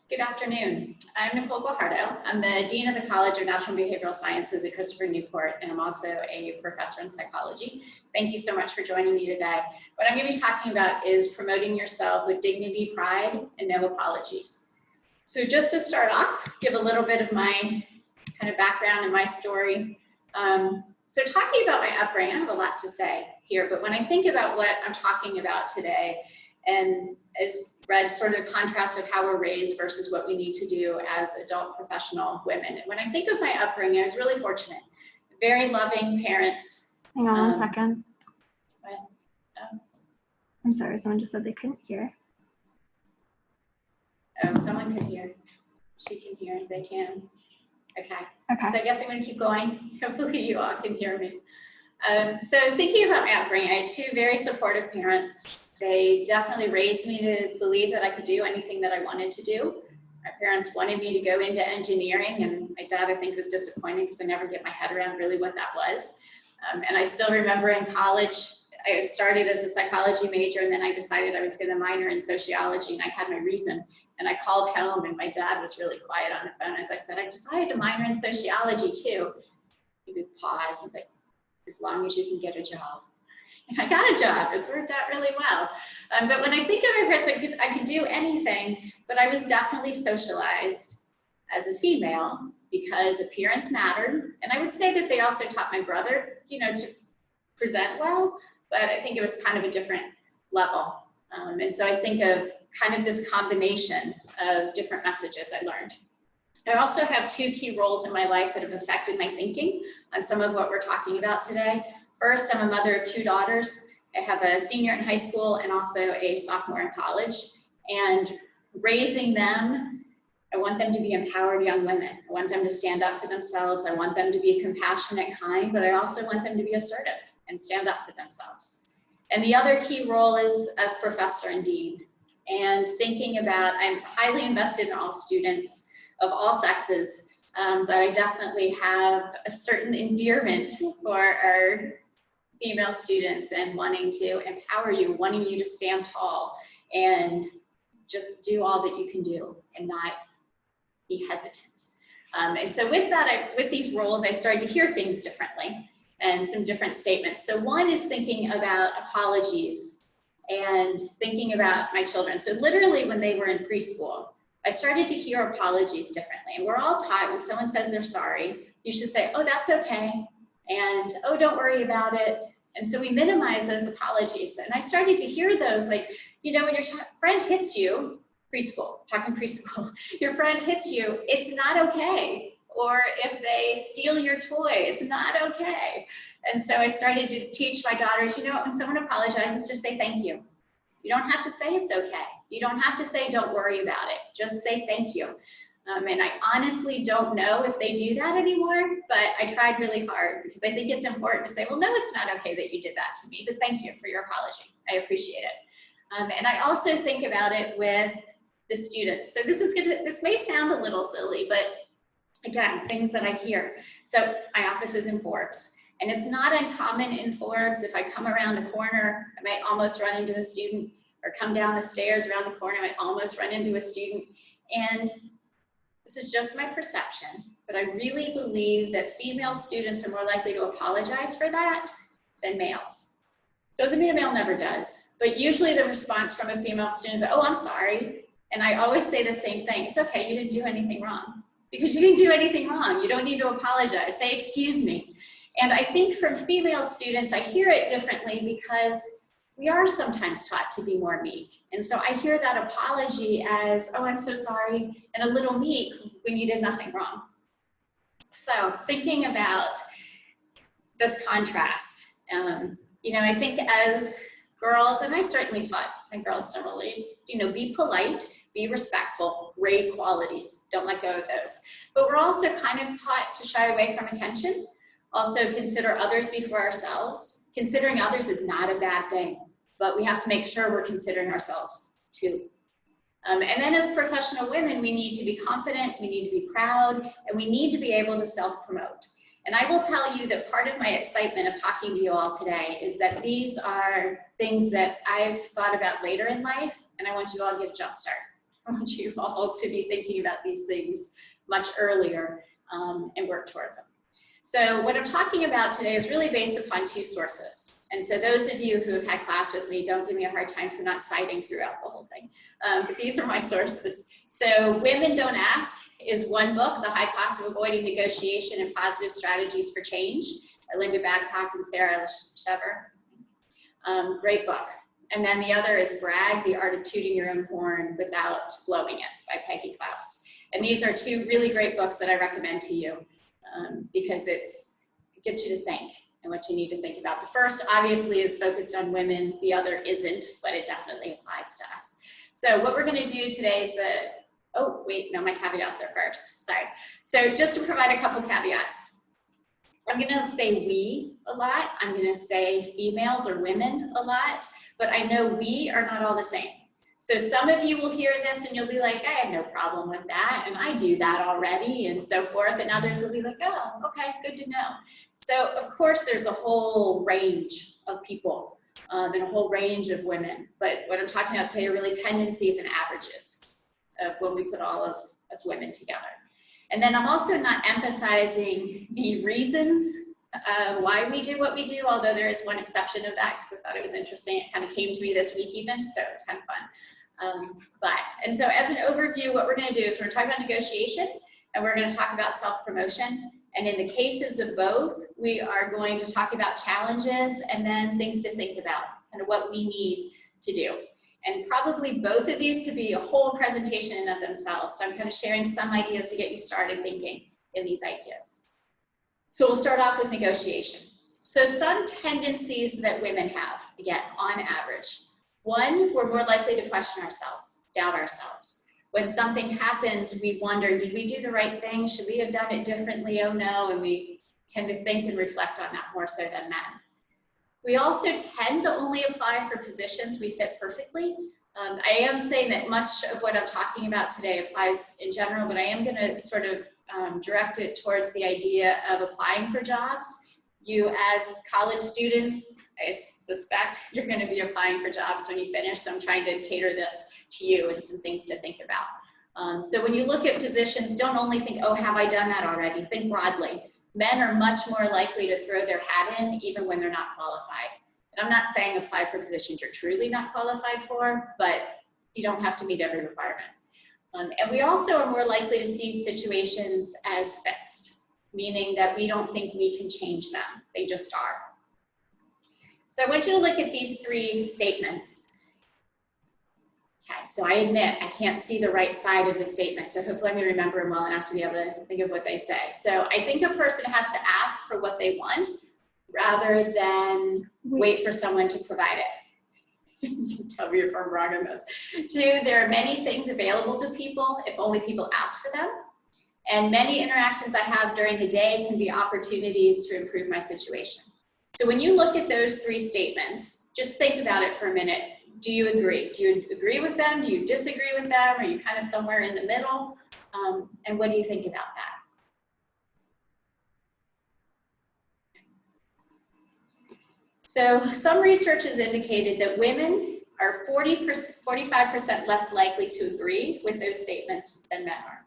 Good afternoon. I'm Nicole Guajardo. I'm the Dean of the College of Natural and Behavioral Sciences at Christopher Newport, and I'm also a professor in psychology. Thank you so much for joining me today. What I'm going to be talking about is promoting yourself with dignity, pride, and no apologies. So just to start off, give a little bit of my kind of background and my story. So talking about my upbringing, I have a lot to say here, but when I think about what I'm talking about today, and as read sort of the contrast of how we're raised versus what we need to do as adult professional women. And when I think of my upbringing, I was really fortunate. Very loving parents. Hang on 1 second. What? I'm sorry, someone just said they couldn't hear. Oh, someone could hear. She can hear, they can. Okay. Okay. So I guess I'm going to keep going. Hopefully you all can hear me. So thinking about my upbringing, I had two very supportive parents. They definitely raised me to believe that I could do anything that I wanted to do. My parents wanted me to go into engineering, and my dad, I think, was disappointed because I never get my head around really what that was. And I still remember in college, I started as a psychology major, and then I decided I was going to minor in sociology, and I had my reason. And I called home, and my dad was really quiet on the phone as I said, I decided to minor in sociology too. He would pause. He's like, as long as you can get a job. And I got a job. It's worked out really well. But when I think of my parents, I could do anything, but I was definitely socialized as a female because appearance mattered. And I would say that they also taught my brother, to present well, but I think it was kind of a different level. And so I think of kind of this combination of different messages I learned. I also have two key roles in my life that have affected my thinking on some of what we're talking about today. First, I'm a mother of two daughters. I have a senior in high school and also a sophomore in college. And raising them, I want them to be empowered young women. I want them to stand up for themselves. I want them to be compassionate, kind, but I also want them to be assertive and stand up for themselves. And the other key role is as professor and dean. And thinking about, I'm highly invested in all students of all sexes, but I definitely have a certain endearment for our female students and wanting to empower you, wanting you to stand tall and just do all that you can do and not be hesitant. And so with that, with these roles, I started to hear things differently and some different statements. So one is thinking about apologies and thinking about my children. So literally when they were in preschool, I started to hear apologies differently. And we're all taught when someone says they're sorry, you should say, oh, that's okay. And, oh, don't worry about it. And so we minimize those apologies. And I started to hear those, like, when your friend hits you, talking preschool, your friend hits you, it's not okay. Or if they steal your toy, it's not okay. And so I started to teach my daughters, when someone apologizes, just say thank you. You don't have to say it's okay. You don't have to say don't worry about it. Just say thank you. And I honestly don't know if they do that anymore, but I tried really hard because I think it's important to say, well, no, it's not okay that you did that to me, but thank you for your apology. I appreciate it. And I also think about it with the students. So this may sound a little silly, but again, things that I hear. So my office is in Forbes. And it's not uncommon in Forbes, if I come around a corner, I might almost run into a student, or come down the stairs around the corner, I might almost run into a student. And this is just my perception, but I really believe that female students are more likely to apologize for that than males. Doesn't mean a male never does, but usually the response from a female student is, oh, I'm sorry. And I always say the same thing. It's okay, you didn't do anything wrong. Because you didn't do anything wrong. You don't need to apologize. Say, excuse me. And I think from female students, I hear it differently because we are sometimes taught to be more meek. And so I hear that apology as, oh, I'm so sorry, and a little meek when you did nothing wrong. So thinking about this contrast, I think as girls, and I certainly taught my girls similarly, be polite, be respectful, great qualities, don't let go of those. But we're also kind of taught to shy away from attention. Also consider others before ourselves. Considering others is not a bad thing, but we have to make sure we're considering ourselves too. And then as professional women, we need to be confident, we need to be proud, and we need to be able to self-promote. And I will tell you that part of my excitement of talking to you all today is that these are things that I've thought about later in life, and I want you all to get a jump start. I want you all to be thinking about these things much earlier and work towards them. So what I'm talking about today is really based upon two sources. And so those of you who have had class with me, don't give me a hard time for not citing throughout the whole thing. But these are my sources. So Women Don't Ask is one book, The High Cost of Avoiding Negotiation and Positive Strategies for Change, by Linda Babcock and Sarah Shever. Great book. And then the other is Brag, The Art of Tooting Your Own Horn Without Blowing It by Peggy Klaus. And these are two really great books that I recommend to you because it gets you to think and what you need to think about. The first obviously is focused on women, the other isn't, but it definitely applies to us. So what we're gonna do today is oh wait, no, my caveats are first, sorry. So just to provide a couple caveats. I'm gonna say we a lot, I'm gonna say females or women a lot, but I know we are not all the same. So some of you will hear this and you'll be like, I have no problem with that, and I do that already, and so forth, and others will be like, oh, okay, good to know. So of course there's a whole range of people and a whole range of women, but what I'm talking about today are really tendencies and averages of when we put all of us women together. And then I'm also not emphasizing the reasons why we do what we do, although there is one exception of that because I thought it was interesting. It kind of came to me this week even, so it was kind of fun. And so as an overview, what we're going to do is we're going to talk about negotiation and we're going to talk about self-promotion. And in the cases of both, we are going to talk about challenges and then things to think about and what we need to do. And probably both of these could be a whole presentation in of themselves. So I'm kind of sharing some ideas to get you started thinking in these ideas. So we'll start off with negotiation. So some tendencies that women have, again, on average. One, we're more likely to question ourselves, doubt ourselves. When something happens, we wonder, did we do the right thing? Should we have done it differently? Oh no, and we tend to think and reflect on that more so than men. We also tend to only apply for positions we fit perfectly. I am saying that much of what I'm talking about today applies in general, but I am going to sort of direct it towards the idea of applying for jobs. You as college students, I suspect you're going to be applying for jobs when you finish, so I'm trying to cater this to you and some things to think about. So when you look at positions, don't only think, oh, have I done that already? Think broadly. Men are much more likely to throw their hat in even when they're not qualified. And I'm not saying apply for positions you're truly not qualified for, but you don't have to meet every requirement. And we also are more likely to see situations as fixed, meaning that we don't think we can change them. They just are. So I want you to look at these three statements. Okay, so I admit I can't see the right side of the statement, so hopefully I'm going to remember them well enough to be able to think of what they say. So I think a person has to ask for what they want rather than wait for someone to provide it. You can tell me if I'm wrong on this. Two, there are many things available to people if only people ask for them. And many interactions I have during the day can be opportunities to improve my situation. So when you look at those three statements, just think about it for a minute. Do you agree? Do you agree with them? Do you disagree with them? Are you kind of somewhere in the middle? And what do you think about that? So some research has indicated that women are 45% less likely to agree with those statements than men are.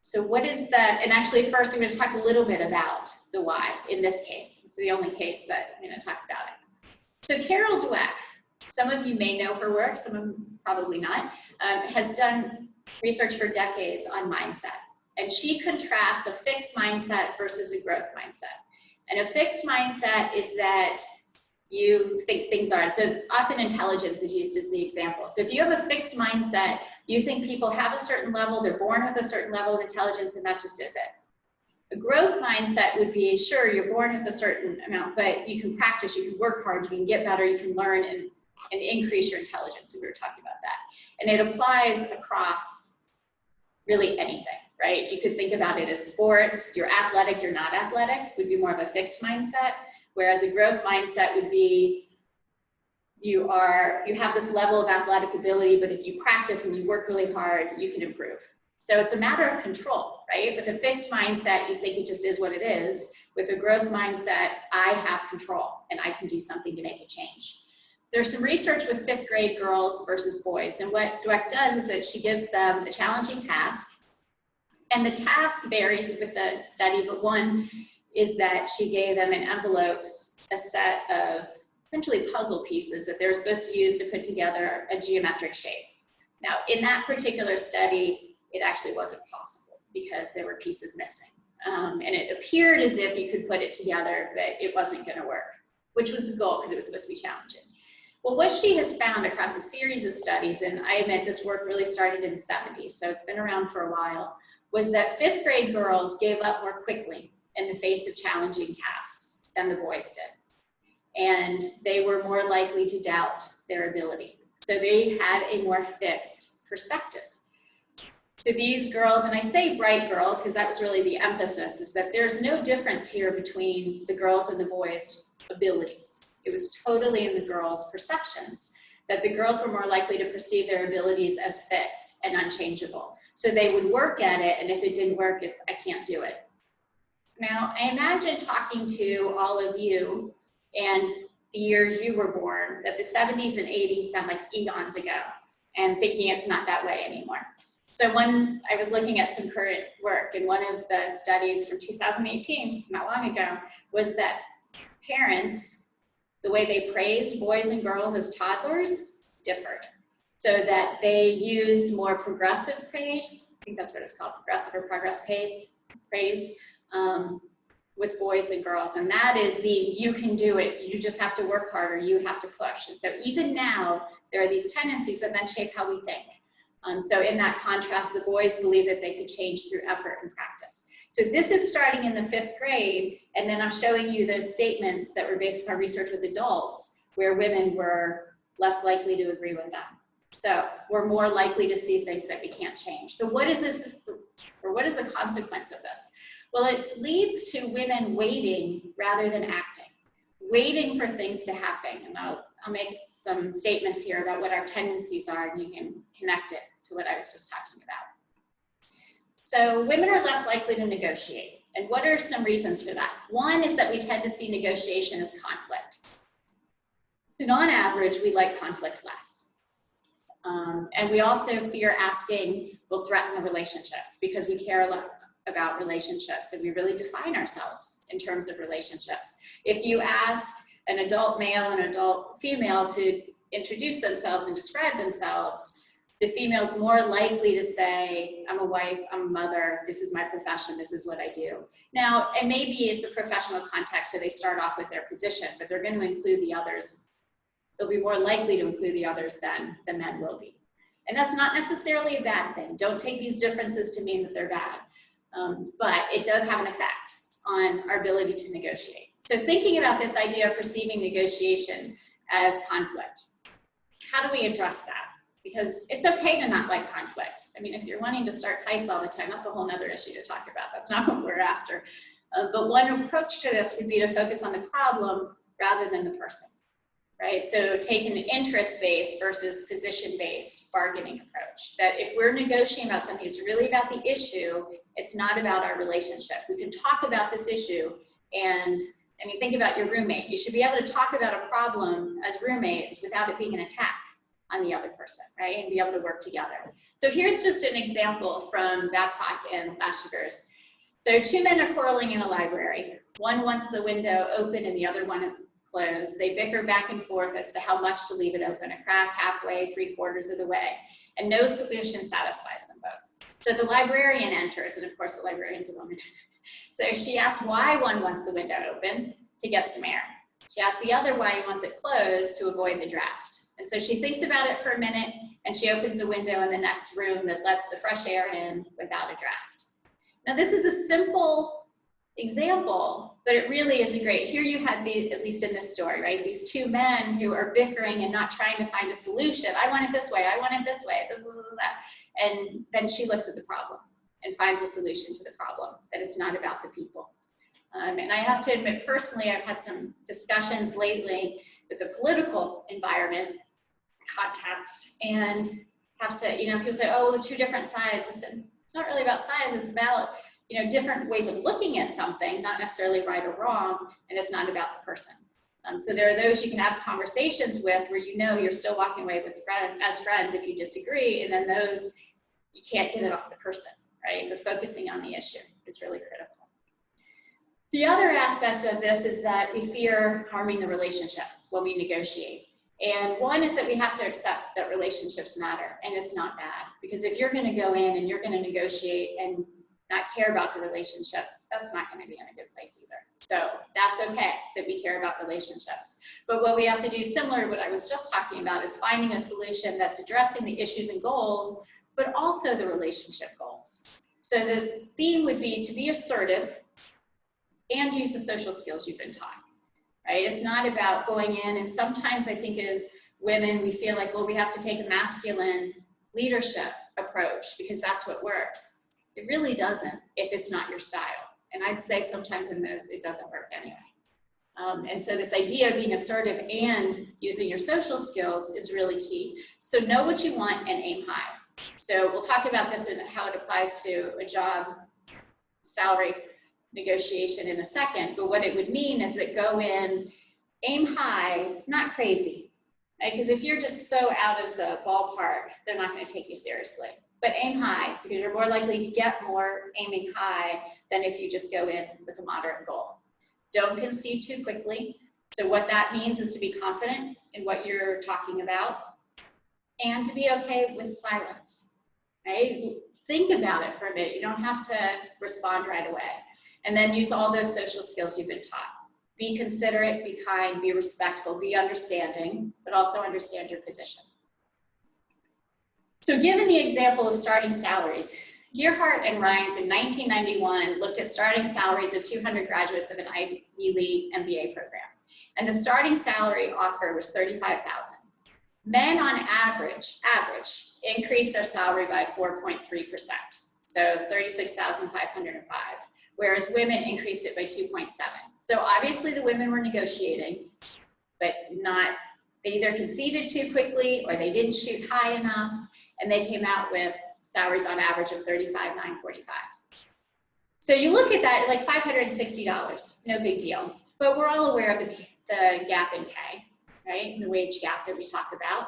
So what is that? And actually first I'm going to talk a little bit about the why in this case. It's the only case that I'm going to talk about it. So Carol Dweck, some of you may know her work, some of them probably not, has done research for decades on mindset. And she contrasts a fixed mindset versus a growth mindset. And a fixed mindset is that you think things are, and so often intelligence is used as the example. So if you have a fixed mindset, you think people have a certain level, they're born with a certain level of intelligence, and that just is it. A growth mindset would be, sure, you're born with a certain amount, but you can practice, you can work hard, you can get better, you can learn and increase your intelligence. We were talking about that. And it applies across really anything, right? You could think about it as sports. You're athletic, you're not athletic, would be more of a fixed mindset. Whereas a growth mindset would be, you have this level of athletic ability, but if you practice and you work really hard, you can improve. So it's a matter of control, right? With a fixed mindset, you think it just is what it is. With a growth mindset, I have control and I can do something to make a change. there's some research with 5th grade girls versus boys. And what Dweck does is that she gives them a challenging task. And the task varies with the study, but one is that she gave them in envelopes a set of essentially puzzle pieces that they were supposed to use to put together a geometric shape. Now, in that particular study, it actually wasn't possible because there were pieces missing. And it appeared as if you could put it together, but it wasn't going to work, which was the goal because it was supposed to be challenging. Well, what she has found across a series of studies, and I admit this work really started in the 70s, so it's been around for a while, was that 5th grade girls gave up more quickly in the face of challenging tasks than the boys did. And they were more likely to doubt their ability. So they had a more fixed perspective. So these girls, and I say bright girls because that was really the emphasis, is that there's no difference here between the girls and the boys' abilities. It was totally in the girls' perceptions that the girls were more likely to perceive their abilities as fixed and unchangeable. So they would work at it, and if it didn't work, it's, I can't do it. Now, I imagine talking to all of you and the years you were born, that the 70s and 80s sound like eons ago, and thinking it's not that way anymore. So I was looking at some current work, and one of the studies from 2018, not long ago, was that parents, the way they praised boys and girls as toddlers differed. So that they used more progressive praise, I think that's what it's called, progressive or progress praise with boys and girls. And that is the, you can do it, you just have to work harder, you have to push. And so even now, there are these tendencies that then shape how we think. So in that contrast, the boys believe that they could change through effort and practice. So this is starting in the 5th grade, and then I'm showing you those statements that were based upon research with adults, where women were less likely to agree with them. So we're more likely to see things that we can't change. So what is this, or what is the consequence of this? Well, it leads to women waiting rather than acting, waiting for things to happen. And I'll make some statements here about what our tendencies are, and you can connect it to what I was just talking about. So women are less likely to negotiate. And what are some reasons for that? One is that we tend to see negotiation as conflict. And on average, we like conflict less. And we also fear asking will threaten the relationship because we care a lot about relationships and we really define ourselves in terms of relationships. If you ask an adult male and adult female to introduce themselves and describe themselves, the female is more likely to say, I'm a wife, I'm a mother, this is my profession, this is what I do. Now, and maybe it's a professional context, so they start off with their position, but they're going to include the others. They'll be more likely to include the others than the men will be. And that's not necessarily a bad thing. Don't take these differences to mean that they're bad. But it does have an effect on our ability to negotiate. So thinking about this idea of perceiving negotiation as conflict, how do we address that? Because it's okay to not like conflict. I mean, if you're wanting to start fights all the time, that's a whole nother issue to talk about. That's not what we're after. But one approach to this would be to focus on the problem rather than the person. Right? So take an interest-based versus position-based bargaining approach. That if we're negotiating about something, it's really about the issue, it's not about our relationship. We can talk about this issue, and I mean, think about your roommate. You should be able to talk about a problem as roommates without it being an attack on the other person, right? And be able to work together. So here's just an example from Babcock and Lashiger's. So 2 men are quarreling in a library. One wants the window open and the other one closed. They bicker back and forth as to how much to leave it open, a crack, halfway, 3/4 of the way, and no solution satisfies them both. So the librarian enters, and of course the librarian's a woman. So she asks why one wants the window open, to get some air. She asks the other why he wants it closed, to avoid the draft. And so she thinks about it for a minute, and she opens a window in the next room that lets the fresh air in without a draft. Now this is a simple example, but it really isn't great. Here you have, at least in this story, right? These 2 men who are bickering and not trying to find a solution. I want it this way, I want it this way, blah, blah, blah, blah. And then she looks at the problem and finds a solution to the problem, that it's not about the people. And I have to admit, personally, I've had some discussions lately with the political environment context, and have to, you know, people say, oh, well, the 2 different sides. I said, it's not really about sides, it's about, you know, different ways of looking at something, not necessarily right or wrong, and it's not about the person. So there are those you can have conversations with where you know you're still walking away with as friends if you disagree, and then those you can't get it off the person, right? But focusing on the issue is really critical. The other aspect of this is that we fear harming the relationship when we negotiate. And one is that we have to accept that relationships matter, and it's not bad. Because if you're going to go in and you're going to negotiate and not care about the relationship, that's not going to be in a good place either. So that's okay that we care about relationships. But what we have to do, similar to what I was just talking about, is finding a solution that's addressing the issues and goals, but also the relationship goals. So the theme would be to be assertive and use the social skills you've been taught, right? It's not about going in, and sometimes I think as women, we feel like, well, we have to take a masculine leadership approach because that's what works. It really doesn't if it's not your style. And I'd say sometimes in this, it doesn't work anyway. And so this idea of being assertive and using your social skills is really key. So know what you want and aim high. So we'll talk about this and how it applies to a job salary negotiation in a second, but what it would mean is that go in, aim high, not crazy, right? Because if you're just so out of the ballpark, they're not going to take you seriously. But aim high, because you're more likely to get more aiming high than if you just go in with a moderate goal. Don't concede too quickly. So what that means is to be confident in what you're talking about and to be okay with silence, right? Think about it for a minute. You don't have to respond right away. And then use all those social skills you've been taught. Be considerate, be kind, be respectful, be understanding, but also understand your position. So given the example of starting salaries, Guajardo and Rhines in 1991 looked at starting salaries of 200 graduates of an Ivy League MBA program. And the starting salary offer was $35,000. Men on average increased their salary by 4.3%, so $36,505. Whereas women increased it by 2.7. So obviously the women were negotiating, but they either conceded too quickly or they didn't shoot high enough, and they came out with salaries on average of $35,945. So you look at that, like $560, no big deal. But we're all aware of the gap in pay, right? The wage gap that we talk about.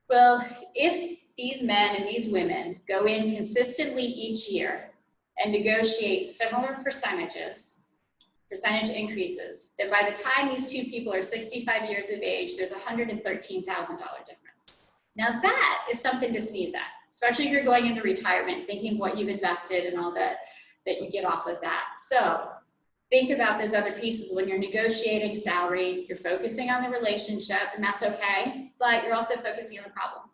Well, if these men and these women go in consistently each year and negotiate similar percentage increases, then by the time these two people are 65 years of age, there's a $113,000 difference. Now that is something to sneeze at, especially if you're going into retirement, thinking what you've invested and all that you get off of that. So think about those other pieces. When you're negotiating salary, you're focusing on the relationship, and that's okay, but you're also focusing on the problem,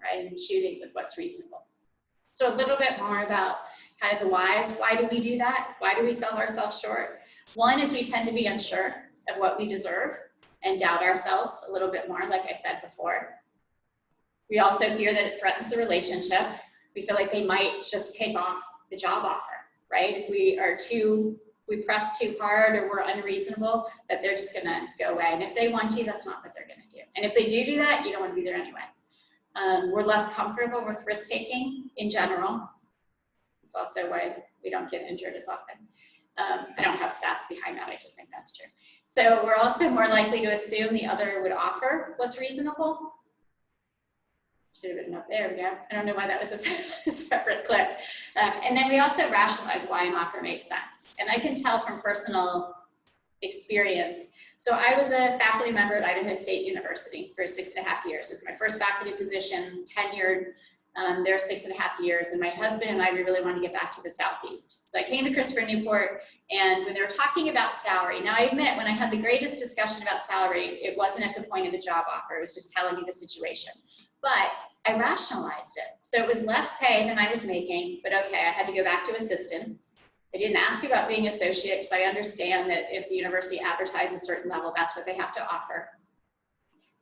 right? And shooting with what's reasonable. So a little bit more about kind of the whys. Why do we do that? Why do we sell ourselves short? One is we tend to be unsure of what we deserve and doubt ourselves a little bit more, like I said before. We also fear that it threatens the relationship. We feel like they might just take off the job offer, right? If we press too hard or we're unreasonable, that they're just gonna go away. And if they want you, that's not what they're gonna do. And if they do that, you don't wanna be there anyway. We're less comfortable with risk-taking in general. It's also why we don't get injured as often. I don't have stats behind that, I just think that's true. So we're also more likely to assume the other would offer what's reasonable. Should have been up there, we go. I don't know why that was a separate clip. And then we also rationalize why an offer makes sense. And I can tell from personal experience. So I was a faculty member at Idaho State University for 6.5 years. It was my first faculty position, tenured there 6.5 years. And my husband and I, we really wanted to get back to the Southeast. So I came to Christopher Newport, and when they were talking about salary, now I admit, when I had the greatest discussion about salary, it wasn't at the point of the job offer. It was just telling me the situation. But I rationalized it. So it was less pay than I was making, but okay, I had to go back to assistant. I didn't ask about being associate because I understand that if the university advertises a certain level, that's what they have to offer.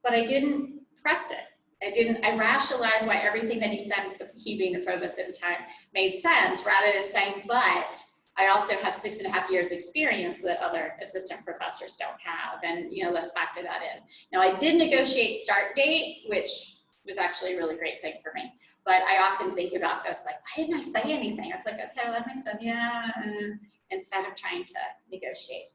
But I didn't press it. I rationalized why everything that he said, he being the provost at the time, made sense, rather than saying, but I also have 6.5 years experience that other assistant professors don't have. And let's factor that in. Now I did negotiate start date, which was actually a really great thing for me. But I often think about this, like, why didn't I say anything? I was like, okay, well, that makes sense, yeah, instead of trying to negotiate.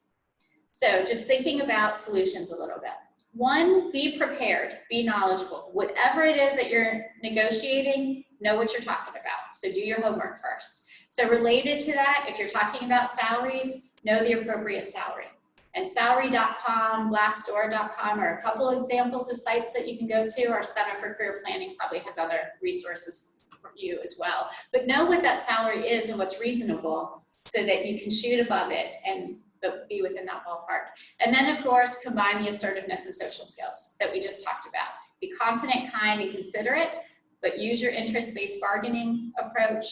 So just thinking about solutions a little bit. One, be prepared, be knowledgeable. Whatever it is that you're negotiating, know what you're talking about. So do your homework first. So related to that, if you're talking about salaries, know the appropriate salary. And salary.com, glassdoor.com are a couple examples of sites that you can go to. Our Center for Career Planning probably has other resources for you as well. But know what that salary is and what's reasonable so that you can shoot above it and be within that ballpark. And then, of course, combine the assertiveness and social skills that we just talked about. Be confident, kind, and considerate, but use your interest-based bargaining approach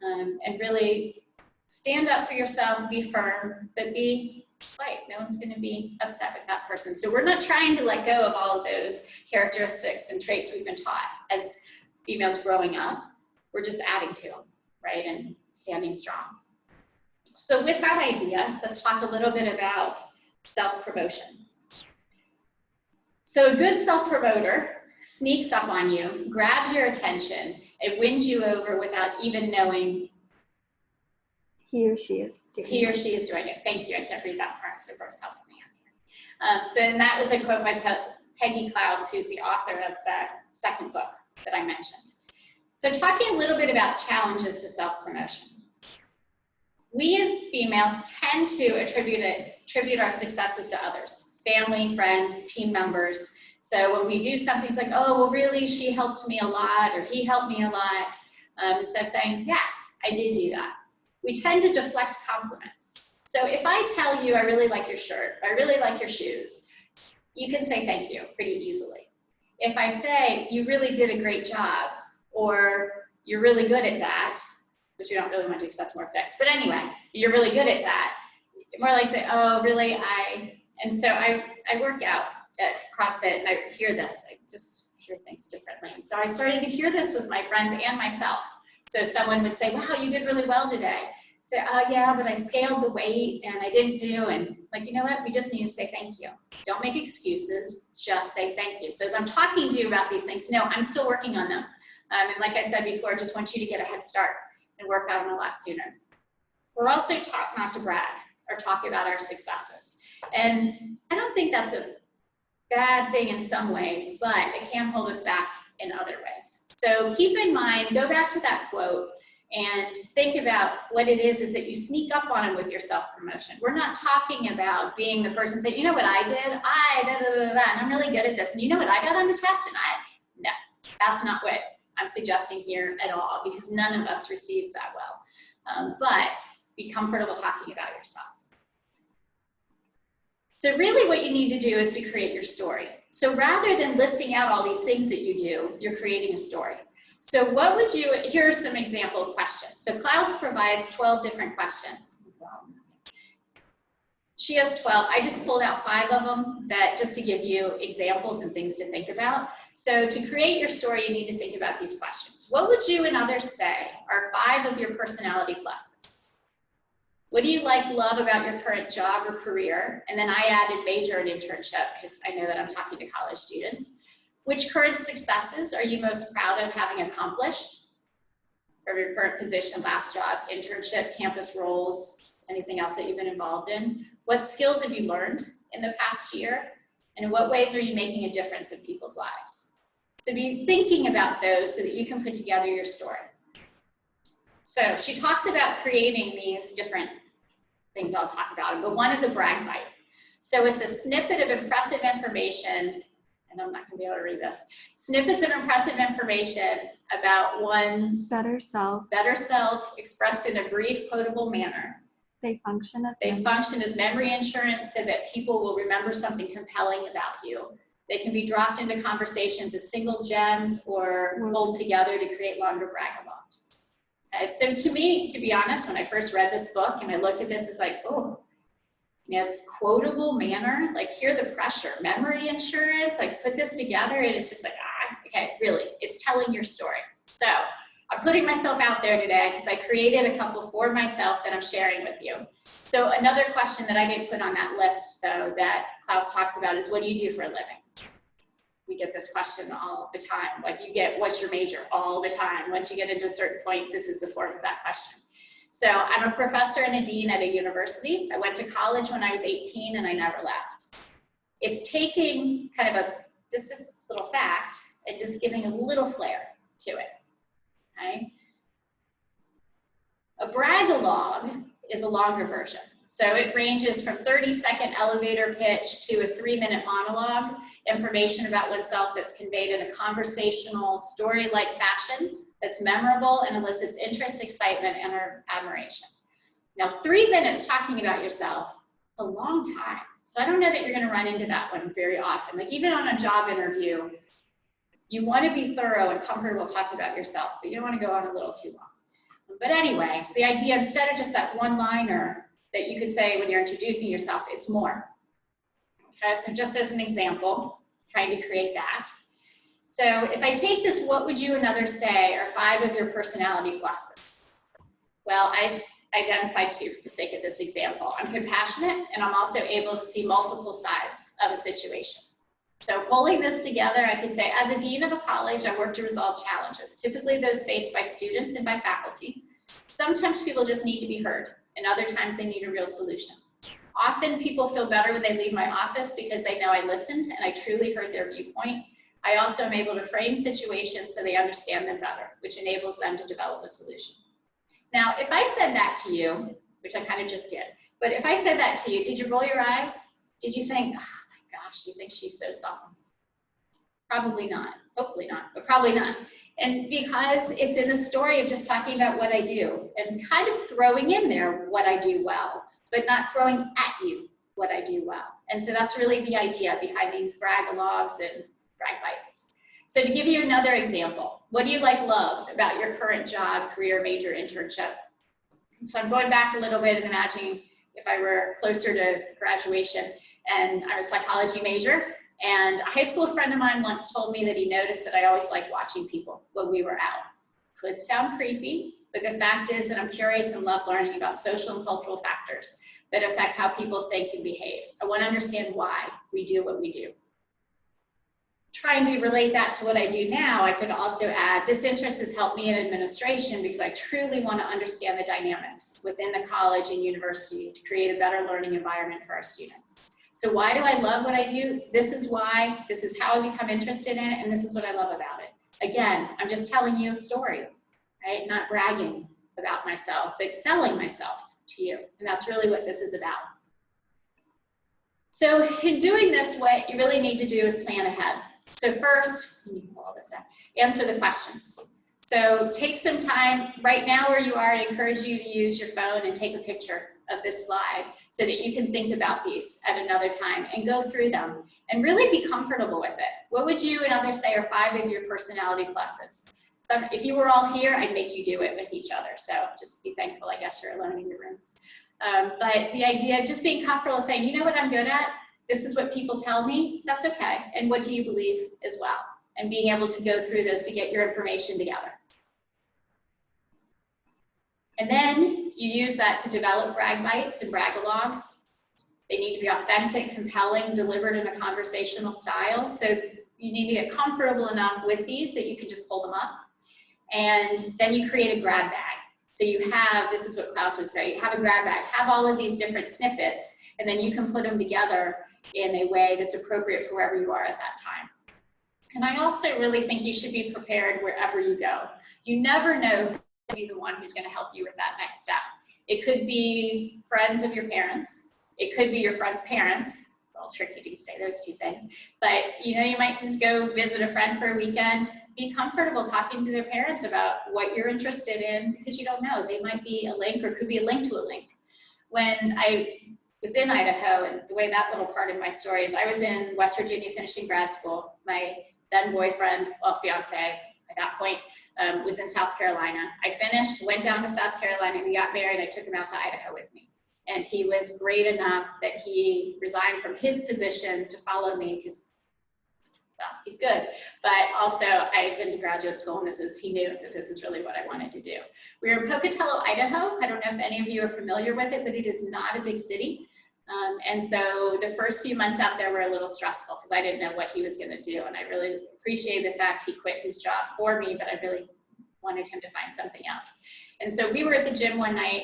and really stand up for yourself, be firm, but be polite. No one's going to be upset with that person. So we're not trying to let go of all of those characteristics and traits we've been taught as females growing up. We're just adding to them, right, and standing strong. So with that idea, let's talk a little bit about self-promotion. So a good self-promoter sneaks up on you, grabs your attention, and wins you over without even knowing he or she is doing it. Thank you. I can't read that part, so first help me out here. And that was a quote by Peggy Klaus, who's the author of the second book that I mentioned. So talking a little bit about challenges to self-promotion. We as females tend to attribute our successes to others, family, friends, team members. So when we do something like, oh, well, really, she helped me a lot, or he helped me a lot, instead of saying, yes, I did do that. We tend to deflect compliments. So if I tell you, I really like your shirt, I really like your shoes, you can say thank you pretty easily. If I say, you really did a great job, or you're really good at that, which you don't really want to do because that's more fixed. But anyway, you're really good at that. More like say, oh, really, and so I work out at CrossFit and I hear this. I just hear things differently. And so I started to hear this with my friends and myself. So someone would say, wow, you did really well today. Say, oh yeah, but I scaled the weight and I didn't do, and like, you know what? We just need to say thank you. Don't make excuses, just say thank you. So as I'm talking to you about these things, no, I'm still working on them. And like I said before, I just want you to get a head start and work on them a lot sooner. We're also taught not to brag or talk about our successes. And I don't think that's a bad thing in some ways, but it can hold us back in other ways. So keep in mind, go back to that quote and think about what it is that you sneak up on them with your self-promotion. We're not talking about being the person saying, you know what I did? And I'm really good at this. And you know what I got on the test? And no, that's not what I'm suggesting here at all, because none of us received that well. But be comfortable talking about yourself. So really what you need to do is to create your story. So rather than listing out all these things that you do, you're creating a story. So what would you, here are some example questions. So Klaus provides 12 different questions. She has 12. I just pulled out 5 of them that just to give you examples and things to think about. So to create your story, you need to think about these questions. What would you and others say are 5 of your personality pluses? What do you love about your current job or career? And then I added major and internship because I know that I'm talking to college students. Which current successes are you most proud of having accomplished? Or your current position, last job, internship, campus roles, anything else that you've been involved in? What skills have you learned in the past year? And in what ways are you making a difference in people's lives? So be thinking about those so that you can put together your story. So she talks about creating these different things I'll talk about, but one is a brag bite. So it's a snippet of impressive information, and I'm not going to be able to read this. Snippets of impressive information about one's better self expressed in a brief, quotable manner. They function as memory insurance so that people will remember something compelling about you. They can be dropped into conversations as single gems or pulled together to create longer brag-a-bombs. So to me, to be honest, when I first read this book and I looked at this, it's like, oh, you know, this quotable manner, like hear the pressure, memory insurance, like put this together and it's just like, okay, really, it's telling your story. So I'm putting myself out there today because I created a couple for myself that I'm sharing with you. So another question that I didn't put on that list though that Klaus talks about is, what do you do for a living? We get this question all the time. Like you get, what's your major all the time. Once you get into a certain point, this is the form of that question. So I'm a professor and a dean at a university. I went to college when I was 18 and I never left. It's taking kind of just this little fact and just giving a little flair to it, okay? A brag-a-log is a longer version. So it ranges from 30-second elevator pitch to a 3-minute monologue, information about oneself that's conveyed in a conversational, story-like fashion that's memorable and elicits interest, excitement, and admiration. Now, 3 minutes talking about yourself, a long time. So I don't know that you're gonna run into that one very often. Like even on a job interview, you wanna be thorough and comfortable talking about yourself, but you don't wanna go on a little too long. But anyway, so the idea, instead of just that one-liner that you could say when you're introducing yourself, it's more. Okay, so just as an example, trying to create that. So if I take this, what would you and others say are 5 of your personality pluses? Well, I identified 2 for the sake of this example. I'm compassionate, and I'm also able to see multiple sides of a situation. So pulling this together, I could say, as a dean of a college, I work to resolve challenges, typically those faced by students and by faculty. Sometimes people just need to be heard, and other times they need a real solution. Often people feel better when they leave my office because they know I listened and I truly heard their viewpoint. I also am able to frame situations so they understand them better, which enables them to develop a solution. Now, if I said that to you, which I kind of just did, but if I said that to you, did you roll your eyes? Did you think, oh my gosh, you think she's so solemn? Probably not, hopefully not, but probably not. And because it's in the story of just talking about what I do and kind of throwing in there what I do well, but not throwing at you what I do well. And so that's really the idea behind these brag-a-logs and brag bites. So to give you another example, what do you love about your current job, career, major, internship? So I'm going back a little bit and imagining if I were closer to graduation and I'm a psychology major, and a high school friend of mine once told me that he noticed that I always liked watching people when we were out. Could sound creepy, but the fact is that I'm curious and love learning about social and cultural factors that affect how people think and behave. I want to understand why we do what we do. Trying to relate that to what I do now, I could also add, this interest has helped me in administration because I truly want to understand the dynamics within the college and university to create a better learning environment for our students. So why do I love what I do? This is why, this is how I become interested in it, and this is what I love about it. Again, I'm just telling you a story, right? Not bragging about myself, but selling myself to you. And that's really what this is about. So in doing this, what you really need to do is plan ahead. So first, let me pull all this out, answer the questions. So take some time, right now where you are, I encourage you to use your phone and take a picture of this slide so that you can think about these at another time and go through them and really be comfortable with it. What would you and others say are 5 of your personality pluses? So if you were all here, I'd make you do it with each other. So just be thankful, I guess, you're alone in your rooms. But the idea of just being comfortable saying, you know what I'm good at? This is what people tell me, that's okay. And what do you believe as well? And being able to go through those to get your information together. And then you use that to develop brag bites and brag-a-logs. They need to be authentic, compelling, delivered in a conversational style. So you need to get comfortable enough with these that you can just pull them up. And then you create a grab bag. So you have, this is what Klaus would say, you have a grab bag, have all of these different snippets, and then you can put them together in a way that's appropriate for wherever you are at that time. And I also really think you should be prepared wherever you go. You never know who will be the one who's going to help you with that next step. It could be friends of your parents. It could be your friend's parents. It's a little tricky to say those 2 things. But you know, you might just go visit a friend for a weekend. Be comfortable talking to their parents about what you're interested in, because you don't know. They might be a link, or could be a link to a link. When I was in Idaho, and the way that little part of my story is, I was in West Virginia finishing grad school. My then boyfriend, well, fiance at that point, was in South Carolina. I finished, went down to South Carolina, we got married, I took him out to Idaho with me. And he was great enough that he resigned from his position to follow me because, well, he's good. But also, I had been to graduate school, and he knew that this is really what I wanted to do. We were in Pocatello, Idaho. I don't know if any of you are familiar with it, but it is not a big city. And so the first few months out there were a little stressful because I didn't know what he was going to do. And I really appreciate the fact he quit his job for me, but I really wanted him to find something else. And so we were at the gym one night,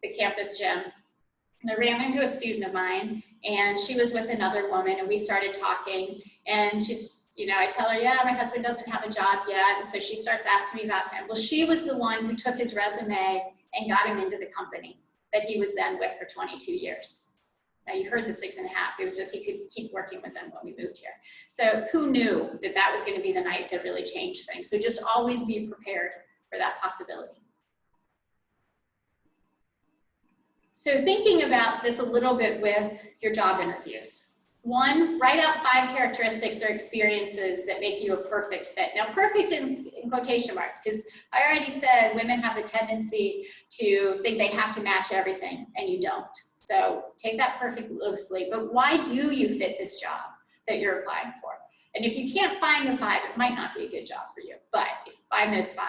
the campus gym, and I ran into a student of mine, and she was with another woman, and we started talking, and she's, you know, I tell her, yeah, my husband doesn't have a job yet, and so she starts asking me about him. Well, she was the one who took his resume and got him into the company that he was then with for 22 years. Now you heard the 6.5, it was just he could keep working with them when we moved here. So who knew that that was gonna be the night that really changed things? So just always be prepared for that possibility. So thinking about this a little bit with your job interviews. One, write out 5 characteristics or experiences that make you a perfect fit. Now, perfect in quotation marks, because I already said women have the tendency to think they have to match everything, and you don't. So take that perfect loosely, but why do you fit this job that you're applying for? And if you can't find the 5, it might not be a good job for you, but if you find those 5.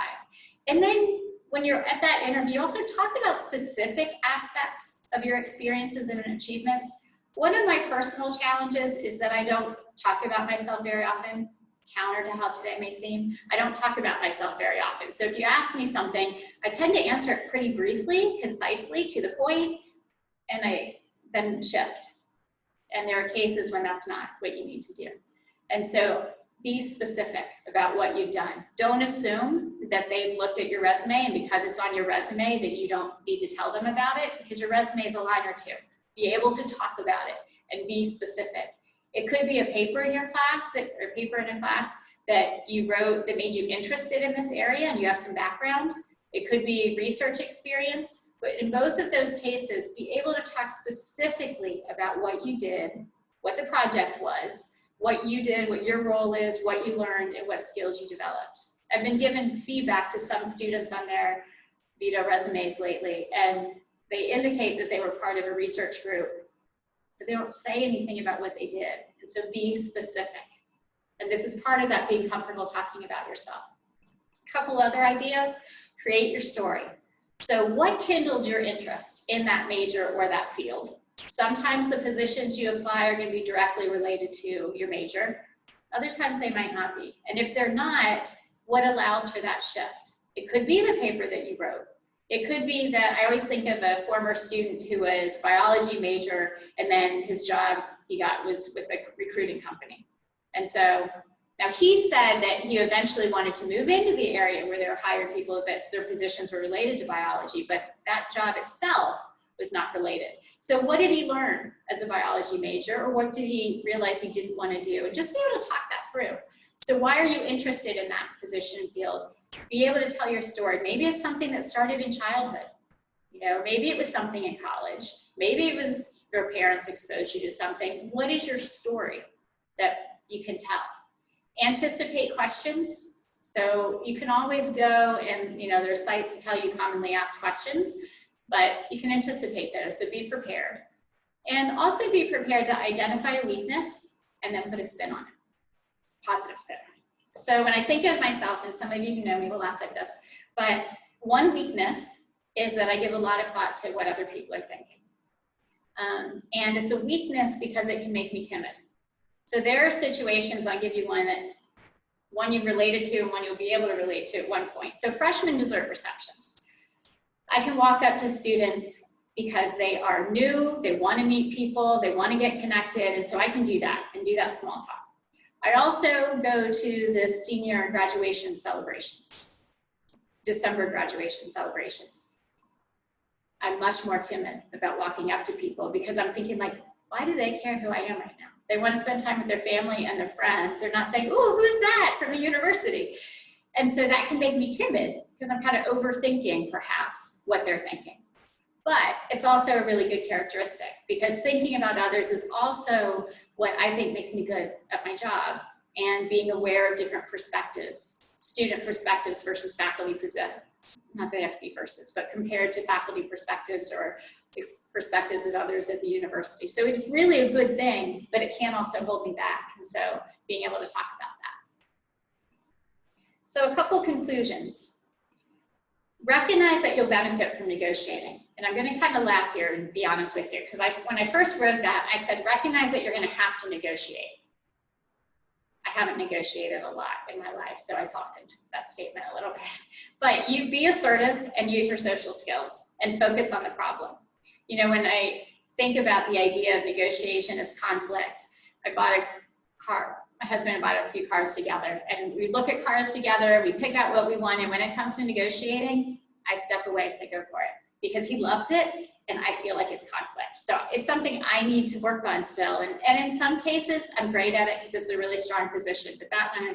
And then when you're at that interview, also talk about specific aspects of your experiences and achievements. One of my personal challenges is that I don't talk about myself very often, counter to how today may seem. I don't talk about myself very often. So if you ask me something, I tend to answer it pretty briefly, concisely, to the point, and I then shift. And there are cases when that's not what you need to do. And so be specific about what you've done. Don't assume that they've looked at your resume, and because it's on your resume that you don't need to tell them about it, because your resume is a line or two. Be able to talk about it and be specific. It could be a paper in your class that you wrote that made you interested in this area and you have some background. It could be research experience, but in both of those cases, be able to talk specifically about what you did, what the project was, what you did, what your role is, what you learned, and what skills you developed. I've been given feedback to some students on their Vito resumes lately, and they indicate that they were part of a research group, but they don't say anything about what they did. And so be specific. And this is part of that being comfortable talking about yourself. A couple other ideas, create your story. So what kindled your interest in that major or that field? Sometimes the positions you apply are going to be directly related to your major. Other times they might not be. And if they're not, what allows for that shift? It could be the paper that you wrote. It could be that, I always think of a former student who was biology major, and then his job he got was with a recruiting company. And so now he said that he eventually wanted to move into the area where there were hired people that their positions were related to biology, but that job itself was not related. So what did he learn as a biology major, or what did he realize he didn't want to do? And just be able to talk that through. So why are you interested in that position and field? Be able to tell your story. Maybe it's something that started in childhood. You know, maybe it was something in college. Maybe it was your parents exposed you to something. What is your story that you can tell? Anticipate questions. So you can always go and, you know, there's sites to tell you commonly asked questions, but you can anticipate those, so be prepared. And also be prepared to identify a weakness and then put a spin on it, positive spin. So when I think of myself, and some of you who know me will laugh at this, but one weakness is that I give a lot of thought to what other people are thinking. And it's a weakness because it can make me timid. So there are situations, I'll give you one you've related to and one you'll be able to relate to at one point. So freshmen dessert receptions. I can walk up to students because they are new, they want to meet people, they want to get connected, and so I can do that and do that small talk. I also go to the senior graduation celebrations, December graduation celebrations. I'm much more timid about walking up to people because I'm thinking, like, why do they care who I am right now? They want to spend time with their family and their friends. They're not saying, oh, who's that from the university? And so that can make me timid because I'm kind of overthinking perhaps what they're thinking. But it's also a really good characteristic because thinking about others is also what I think makes me good at my job, and being aware of different perspectives, student perspectives versus faculty perspectives. Not that they have to be versus, but compared to faculty perspectives or perspectives of others at the university. So it's really a good thing, but it can also hold me back. And so being able to talk about that. So a couple conclusions. Recognize that you'll benefit from negotiating. And I'm going to kind of laugh here and be honest with you, because when I first wrote that, I said, recognize that you're going to have to negotiate. I I haven't negotiated a lot in my life, so I softened that statement a little bit. But you be assertive and use your social skills and focus on the problem. You know, when I think about the idea of negotiation as conflict, I bought a car. My husband and I bought a few cars together, and we look at cars together, we pick out what we want, and when it comes to negotiating, I step away and say, go for it, because he loves it, and I feel like it's conflict. So it's something I need to work on still, and in some cases, I'm great at it because it's a really strong position, but that one I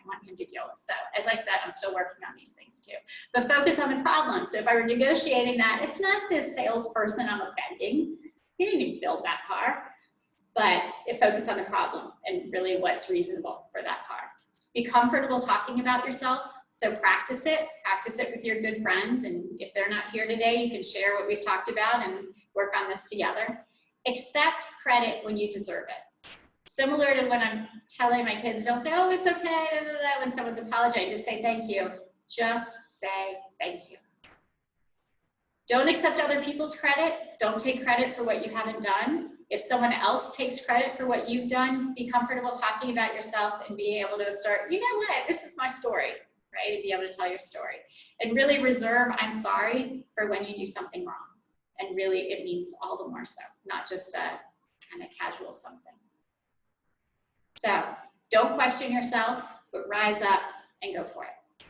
want him to deal with. So as I said, I'm still working on these things too. But focus on the problem. So if I were negotiating that, it's not this salesperson I'm offending. He didn't even build that car. But it focuses on the problem and really what's reasonable for that car. Be comfortable talking about yourself. So practice it with your good friends. And if they're not here today, you can share what we've talked about and work on this together. Accept credit when you deserve it. Similar to when I'm telling my kids, don't say, oh, it's okay, da, da, da, when someone's apologizing, just say thank you. Just say thank you. Don't accept other people's credit. Don't take credit for what you haven't done. If someone else takes credit for what you've done, be comfortable talking about yourself and being able to assert, you know what, this is my story, right? And be able to tell your story. And really reserve, I'm sorry, for when you do something wrong. And really, it means all the more so, not just a kind of casual something. So don't question yourself, but rise up and go for it.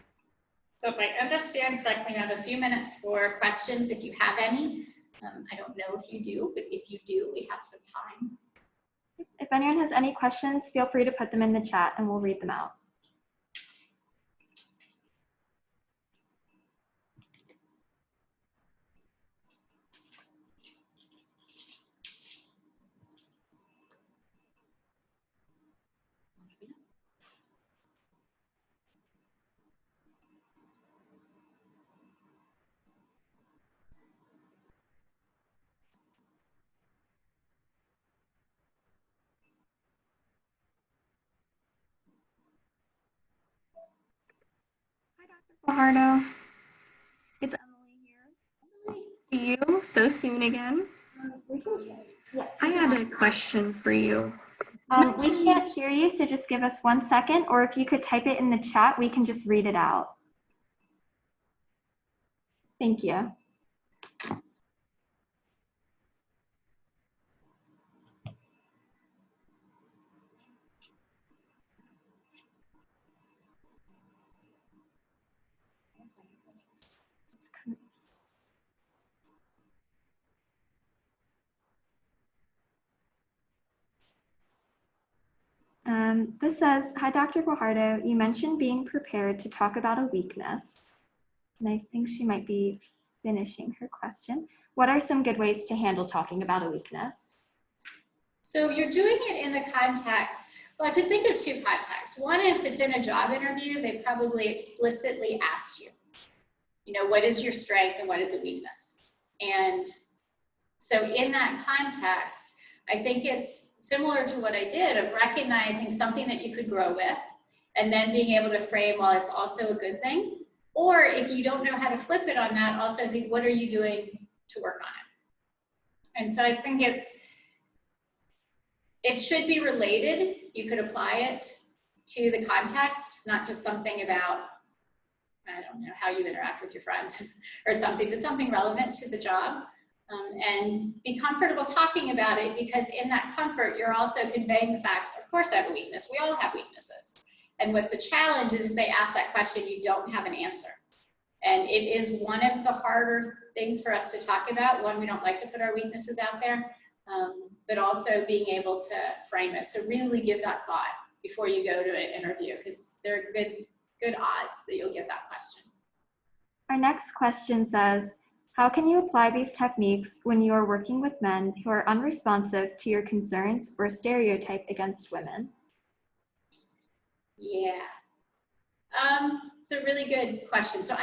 So if I understand correctly, I have a few minutes for questions if you have any. I don't know if you do, but if you do, we have some time. If anyone has any questions, feel free to put them in the chat and we'll read them out. Guajardo, it's Emily here. See you so soon again. I had a question for you. We can't hear you, so just give us 1 second, or if you could type it in the chat, we can just read it out. Thank you. This says, hi, Dr. Guajardo. You mentioned being prepared to talk about a weakness. And I think she might be finishing her question. What are some good ways to handle talking about a weakness? So you're doing it in the context, well, I could think of two contexts. One, if it's in a job interview, they probably explicitly asked you, you know, what is your strength and what is a weakness? And so in that context, I think it's similar to what I did of recognizing something that you could grow with and then being able to frame, well, it's also a good thing. Or if you don't know how to flip it on that, also think, what are you doing to work on it? And so I think it should be related. You could apply it to the context, not just something about, I don't know, how you interact with your friends or something, but something relevant to the job. And be comfortable talking about it, because in that comfort, you're also conveying the fact, of course I have a weakness. We all have weaknesses. And what's a challenge is if they ask that question, you don't have an answer. And it is one of the harder things for us to talk about. One, we don't like to put our weaknesses out there, but also being able to frame it. So really give that thought before you go to an interview, because there are good odds that you'll get that question. Our next question says, how can you apply these techniques when you are working with men who are unresponsive to your concerns or stereotype against women? Yeah, it's a really good question. So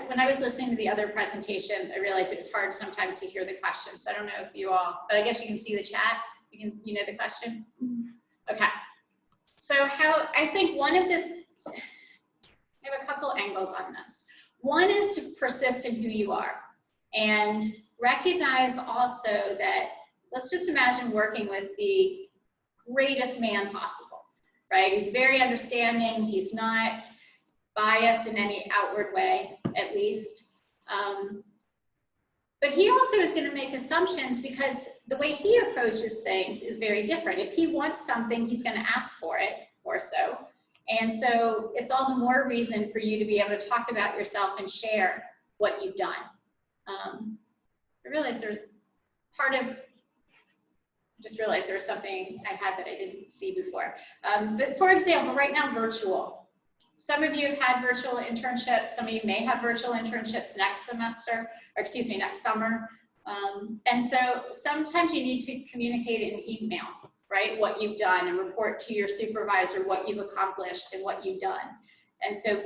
when I was listening to the other presentation, I realized it was hard sometimes to hear the question. So I don't know if you all, but I guess you can see the chat. You know the question? Okay. So I think I have a couple angles on this. One is to persist in who you are and recognize also that, let's just imagine working with the greatest man possible. right? He's very understanding. He's not biased in any outward way, at least. But he also is going to make assumptions because the way he approaches things is very different. If he wants something, he's going to ask for it or so. And so it's all the more reason for you to be able to talk about yourself and share what you've done. I realized there's part of, I just realized there was something I had that I didn't see before. But for example, right now, virtual. Some of you have had virtual internships. Some of you may have virtual internships next semester, or excuse me, next summer. And so sometimes you need to communicate in email, right? What you've done and report to your supervisor what you've accomplished and what you've done. And so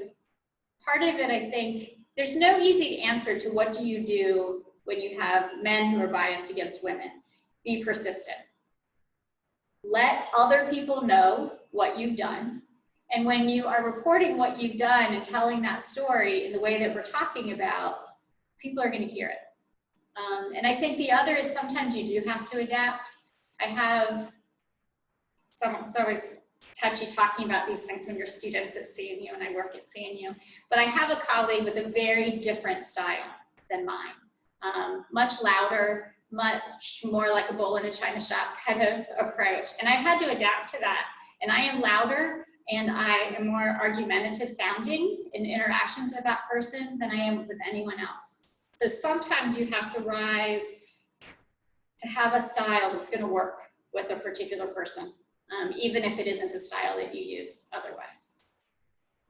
part of it, I think, there's no easy answer to what do you do when you have men who are biased against women. Be persistent. Let other people know what you've done. And when you are reporting what you've done and telling that story in the way that we're talking about, people are going to hear it. And I think the other is sometimes you do have to adapt. I have, it's always touchy talking about these things when you're students at CNU and I work at CNU, but I have a colleague with a very different style than mine. Much louder, much more like a bull in a china shop kind of approach. And I've had to adapt to that. And I am louder and I am more argumentative sounding in interactions with that person than I am with anyone else. So sometimes you have to rise to have a style that's going to work with a particular person, even if it isn't the style that you use otherwise.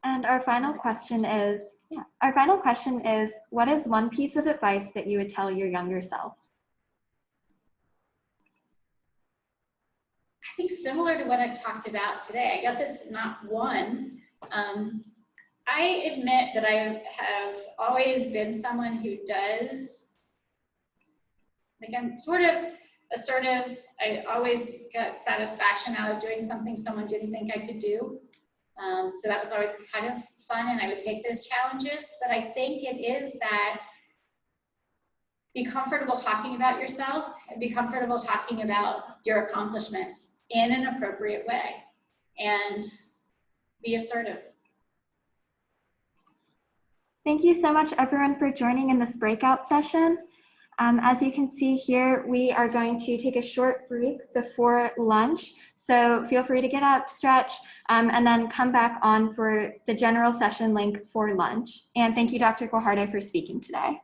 And our final question is, what is one piece of advice that you would tell your younger self? I think similar to what I've talked about today. I guess it's not one. I admit that I have always been someone who does, like I'm sort of assertive. I always got satisfaction out of doing something someone didn't think I could do. So that was always kind of fun and I would take those challenges. But I think it is that be comfortable talking about yourself and be comfortable talking about your accomplishments in an appropriate way and be assertive. Thank you so much, everyone, for joining in this breakout session. As you can see here, we are going to take a short break before lunch. So feel free to get up, stretch, and then come back on for the general session link for lunch. And thank you, Dr. Guajardo, for speaking today.